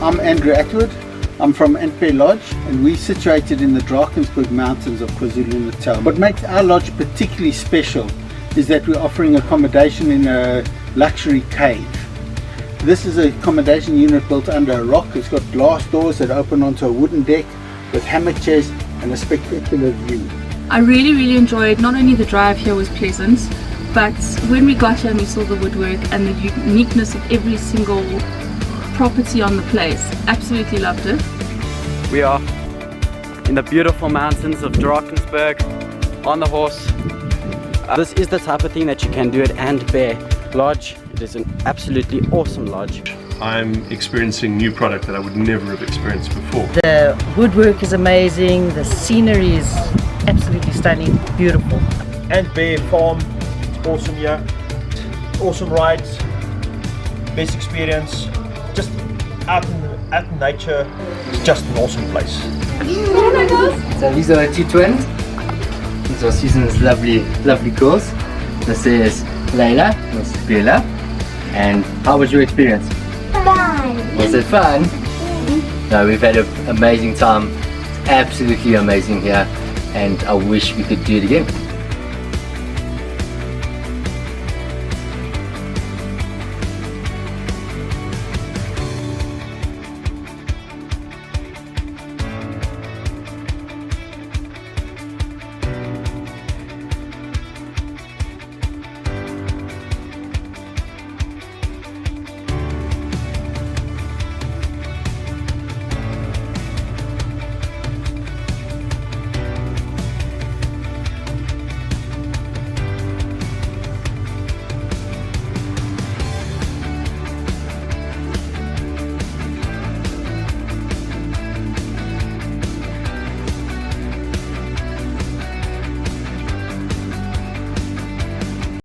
I'm Andrew Atwood. I'm from Antbear Lodge and we're situated in the Drakensberg mountains of KwaZulu-Natal. What makes our lodge particularly special is that we're offering accommodation in a luxury cave. This is an accommodation unit built under a rock. It's got glass doors that open onto a wooden deck with hammock chairs and a spectacular view. I really enjoyed, not only the drive here was pleasant, but when we got here and we saw the woodwork and the uniqueness of every single property on the place, absolutely loved it. We are in the beautiful mountains of Drakensberg on the horse. This is the type of thing that you can do at Antbear Lodge. It is an absolutely awesome lodge. I'm experiencing new product that I would never have experienced before. The woodwork is amazing, the scenery is absolutely stunning, beautiful. Antbear Farm, it's awesome here, awesome rides, best experience, just out in nature. It's just an awesome place. So these are the two twins. These are Susan's lovely girls. This is Layla, this is Bella. And how was your experience? Fun. Was it fun? No, we've had an amazing time. It's absolutely amazing here, and I wish we could do it again.